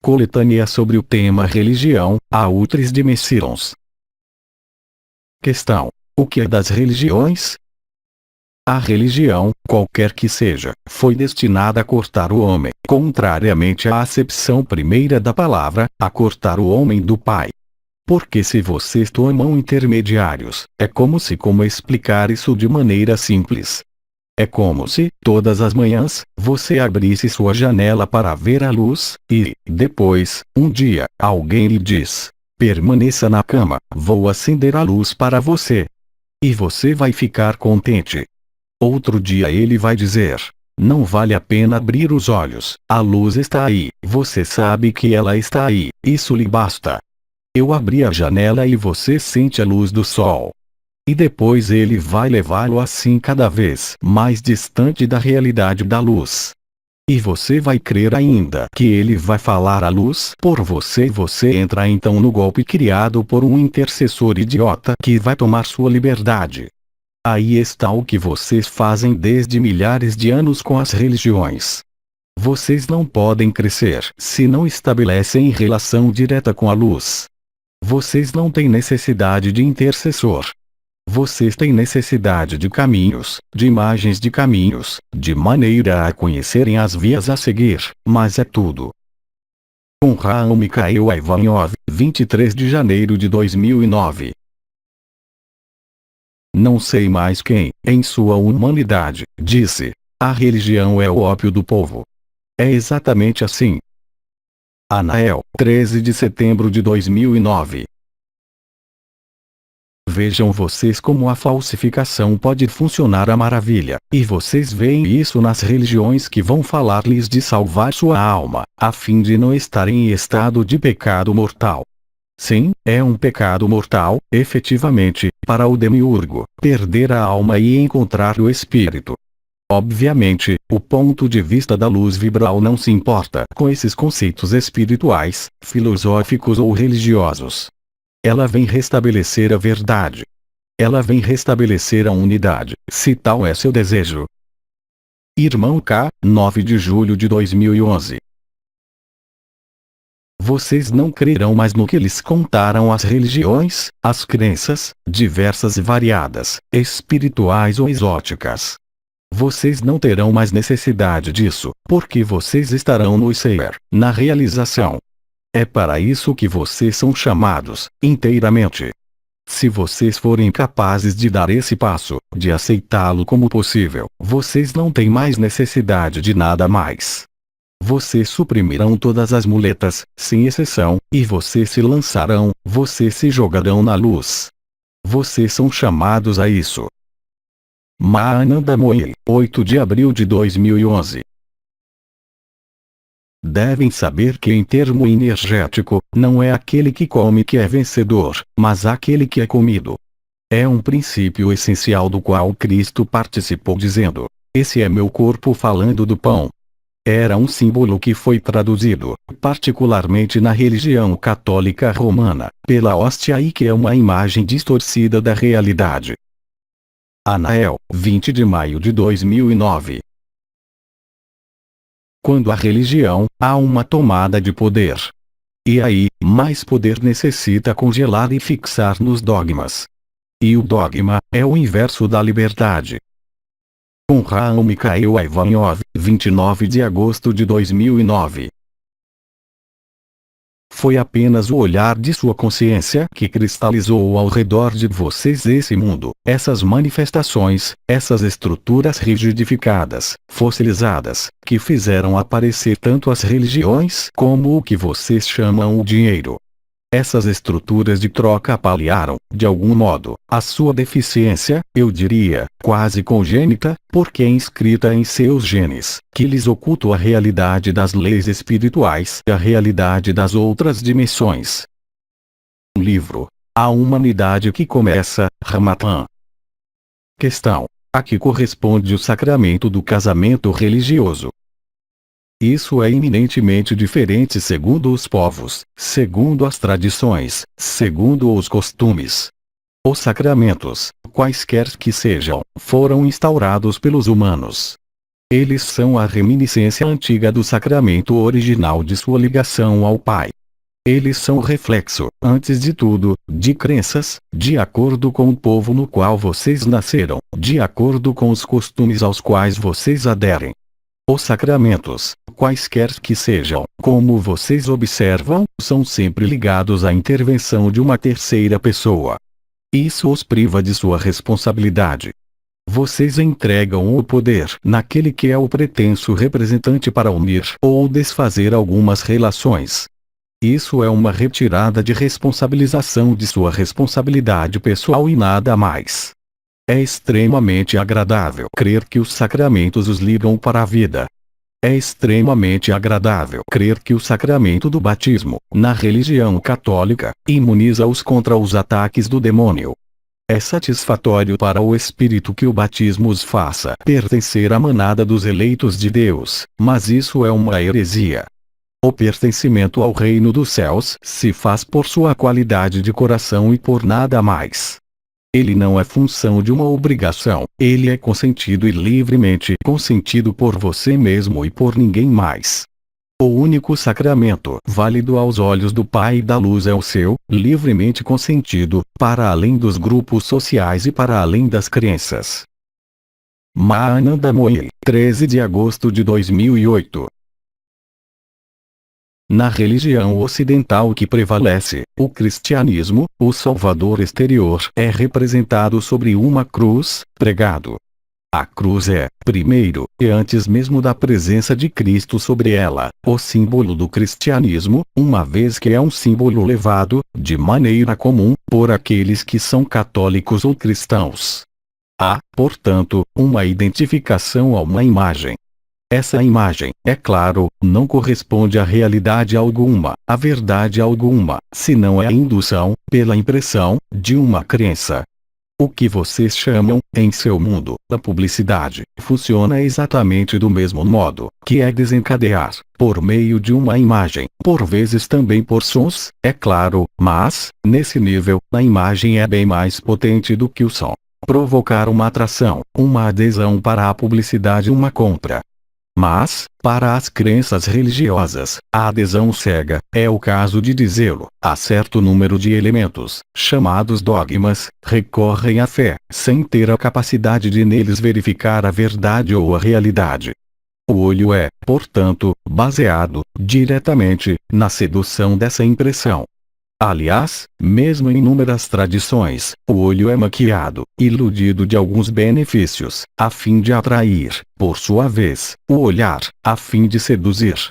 Coletânea sobre o tema religião, a Outris de Messirons. Questão: o que é das religiões? A religião, qualquer que seja, foi destinada a cortar o homem, contrariamente à acepção primeira da palavra, a cortar o homem do Pai. Porque se vocês tomam intermediários, é como explicar isso de maneira simples. É como se, todas as manhãs, você abrisse sua janela para ver a luz, e, depois, um dia, alguém lhe diz: permaneça na cama, vou acender a luz para você. E você vai ficar contente. Outro dia ele vai dizer: não vale a pena abrir os olhos, a luz está aí, você sabe que ela está aí, isso lhe basta. Eu abri a janela e você sente a luz do sol. E depois ele vai levá-lo assim cada vez mais distante da realidade da luz. E você vai crer ainda que ele vai falar a luz por você e você entra então no golpe criado por um intercessor idiota que vai tomar sua liberdade. Aí está o que vocês fazem desde milhares de anos com as religiões. Vocês não podem crescer se não estabelecem relação direta com a luz. Vocês não têm necessidade de intercessor. Vocês têm necessidade de caminhos, de imagens de caminhos, de maneira a conhecerem as vias a seguir, mas é tudo. Com Raul Mikhail Ivanov, 23 de janeiro de 2009. Não sei mais quem, em sua humanidade, disse: a religião é o ópio do povo. É exatamente assim. Anael, 13 de setembro de 2009. Vejam vocês como a falsificação pode funcionar à maravilha, e vocês veem isso nas religiões que vão falar-lhes de salvar sua alma, a fim de não estarem em estado de pecado mortal. Sim, é um pecado mortal, efetivamente, para o demiurgo, perder a alma e encontrar o espírito. Obviamente, o ponto de vista da luz vibral não se importa com esses conceitos espirituais, filosóficos ou religiosos. Ela vem restabelecer a verdade. Ela vem restabelecer a unidade, se tal é seu desejo. Irmão K, 9 de julho de 2011. Vocês não crerão mais no que lhes contaram as religiões, as crenças, diversas e variadas, espirituais ou exóticas. Vocês não terão mais necessidade disso, porque vocês estarão no ser, na realização. É para isso que vocês são chamados, inteiramente. Se vocês forem capazes de dar esse passo, de aceitá-lo como possível, vocês não têm mais necessidade de nada mais. Vocês suprimirão todas as muletas, sem exceção, e vocês se lançarão, vocês se jogarão na luz. Vocês são chamados a isso. Mahananda Mohi, 8 de abril de 2011. Devem saber que em termo energético, não é aquele que come que é vencedor, mas aquele que é comido. É um princípio essencial do qual Cristo participou dizendo: esse é meu corpo falando do pão. Era um símbolo que foi traduzido, particularmente na religião católica romana, pela hóstia e que é uma imagem distorcida da realidade. Anael, 20 de maio de 2009. Quando a religião, há uma tomada de poder. E aí, mais poder necessita congelar e fixar nos dogmas. E o dogma, é o inverso da liberdade. Com Raul Mikhail Ivanov, 29 de agosto de 2009. Foi apenas o olhar de sua consciência que cristalizou ao redor de vocês esse mundo, essas manifestações, essas estruturas rigidificadas, fossilizadas, que fizeram aparecer tanto as religiões como o que vocês chamam o dinheiro. Essas estruturas de troca paliaram, de algum modo, a sua deficiência, eu diria, quase congênita, porque é inscrita em seus genes, que lhes oculta a realidade das leis espirituais e a realidade das outras dimensões. Livro: A Humanidade que Começa, Ramatan. Questão: a que corresponde o sacramento do casamento religioso? Isso é eminentemente diferente segundo os povos, segundo as tradições, segundo os costumes. Os sacramentos, quaisquer que sejam, foram instaurados pelos humanos. Eles são a reminiscência antiga do sacramento original de sua ligação ao Pai. Eles são o reflexo, antes de tudo, de crenças, de acordo com o povo no qual vocês nasceram, de acordo com os costumes aos quais vocês aderem. Os sacramentos, quaisquer que sejam, como vocês observam, são sempre ligados à intervenção de uma terceira pessoa. Isso os priva de sua responsabilidade. Vocês entregam o poder naquele que é o pretenso representante para unir ou desfazer algumas relações. Isso é uma retirada de responsabilização de sua responsabilidade pessoal e nada mais. É extremamente agradável crer que os sacramentos os ligam para a vida. É extremamente agradável crer que o sacramento do batismo, na religião católica, imuniza-os contra os ataques do demônio. É satisfatório para o espírito que o batismo os faça pertencer à manada dos eleitos de Deus, mas isso é uma heresia. O pertencimento ao reino dos céus se faz por sua qualidade de coração e por nada mais. Ele não é função de uma obrigação, ele é consentido e livremente consentido por você mesmo e por ninguém mais. O único sacramento válido aos olhos do Pai da Luz é o seu, livremente consentido, para além dos grupos sociais e para além das crenças. Mahananda Mohi, 13 de agosto de 2008. Na religião ocidental que prevalece, o cristianismo, o Salvador exterior é representado sobre uma cruz, pregado. A cruz é, primeiro, e antes mesmo da presença de Cristo sobre ela, o símbolo do cristianismo, uma vez que é um símbolo levado, de maneira comum, por aqueles que são católicos ou cristãos. Há, portanto, uma identificação a uma imagem. Essa imagem, é claro, não corresponde à realidade alguma, à verdade alguma, senão é a indução, pela impressão, de uma crença. O que vocês chamam, em seu mundo, a publicidade, funciona exatamente do mesmo modo, que é desencadear, por meio de uma imagem, por vezes também por sons, é claro, mas, nesse nível, a imagem é bem mais potente do que o som. Provocar uma atração, uma adesão para a publicidade, uma compra. Mas, para as crenças religiosas, a adesão cega, é o caso de dizê-lo, a certo número de elementos, chamados dogmas, recorrem à fé, sem ter a capacidade de neles verificar a verdade ou a realidade. O olho é, portanto, baseado, diretamente, na sedução dessa impressão. Aliás, mesmo em inúmeras tradições, o olho é maquiado, iludido de alguns benefícios, a fim de atrair, por sua vez, o olhar, a fim de seduzir.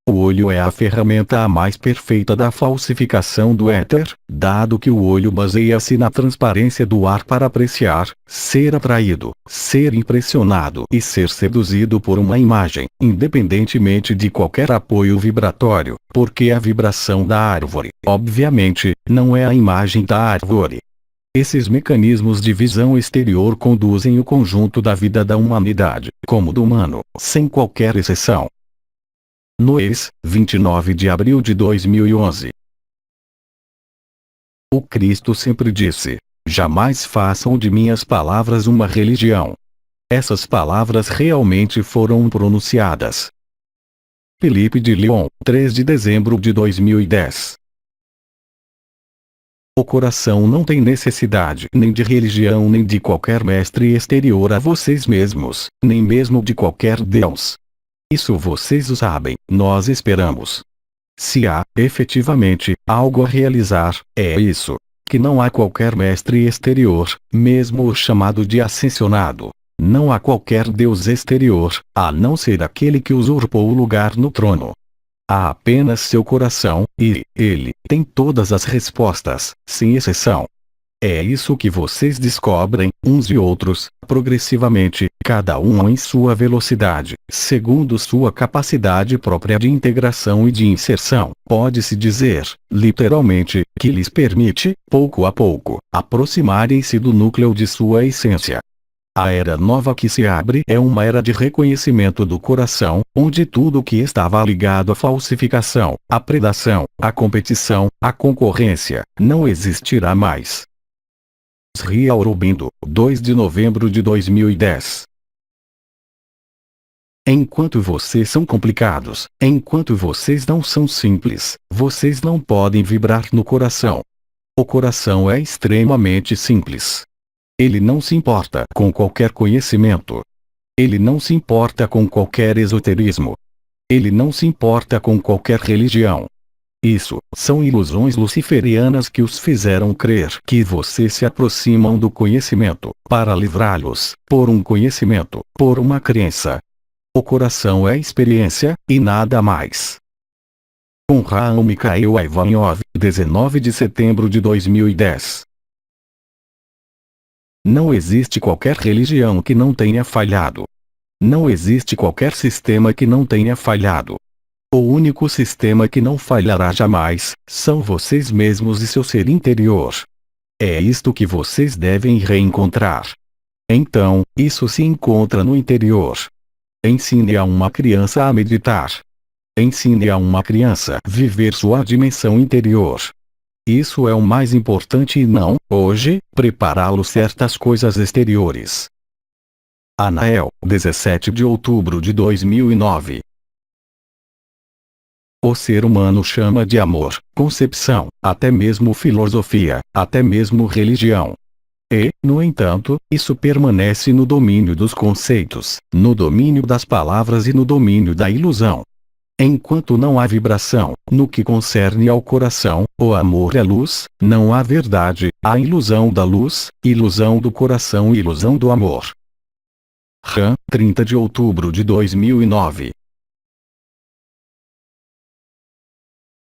O olho é a ferramenta a mais perfeita da falsificação do éter, dado que o olho baseia-se na transparência do ar para apreciar, ser atraído, ser impressionado e ser seduzido por uma imagem, independentemente de qualquer apoio vibratório, porque a vibração da árvore, obviamente, não é a imagem da árvore. Esses mecanismos de visão exterior conduzem o conjunto da vida da humanidade, como do humano, sem qualquer exceção. Noes, 29 de abril de 2011. O Cristo sempre disse: jamais façam de minhas palavras uma religião. Essas palavras realmente foram pronunciadas. Felipe de Lyon, 3 de dezembro de 2010. O coração não tem necessidade nem de religião nem de qualquer mestre exterior a vocês mesmos, nem mesmo de qualquer Deus. Isso vocês o sabem, nós esperamos. Se há, efetivamente, algo a realizar, é isso. Que não há qualquer mestre exterior, mesmo o chamado de ascensionado. Não há qualquer Deus exterior, a não ser aquele que usurpou o lugar no trono. Há apenas seu coração, e ele tem todas as respostas, sem exceção. É isso que vocês descobrem, uns e outros, progressivamente, cada um em sua velocidade, segundo sua capacidade própria de integração e de inserção, pode-se dizer, literalmente, que lhes permite, pouco a pouco, aproximarem-se do núcleo de sua essência. A era nova que se abre é uma era de reconhecimento do coração, onde tudo que estava ligado à falsificação, à predação, à competição, à concorrência, não existirá mais. Sri Aurobindo, 2 de novembro de 2010. Enquanto vocês são complicados, enquanto vocês não são simples, vocês não podem vibrar no coração. O coração é extremamente simples. Ele não se importa com qualquer conhecimento. Ele não se importa com qualquer esoterismo. Ele não se importa com qualquer religião. Isso são ilusões luciferianas que os fizeram crer que vocês se aproximam do conhecimento para livrá-los por um conhecimento, por uma crença. O coração é experiência, e nada mais. Com Raul Mikhail Ivanov, 19 de setembro de 2010. Não existe qualquer religião que não tenha falhado. Não existe qualquer sistema que não tenha falhado. O único sistema que não falhará jamais são vocês mesmos e seu ser interior. É isto que vocês devem reencontrar. Então, isso se encontra no interior. Ensine a uma criança a meditar. Ensine a uma criança a viver sua dimensão interior. Isso é o mais importante e não, hoje, prepará-lo certas coisas exteriores. Anael, 17 de outubro de 2009. O ser humano chama de amor, concepção, até mesmo filosofia, até mesmo religião. E, no entanto, isso permanece no domínio dos conceitos, no domínio das palavras e no domínio da ilusão. Enquanto não há vibração, no que concerne ao coração, o amor é luz, não há verdade, há ilusão da luz, ilusão do coração e ilusão do amor. Ram, 30 de outubro de 2009.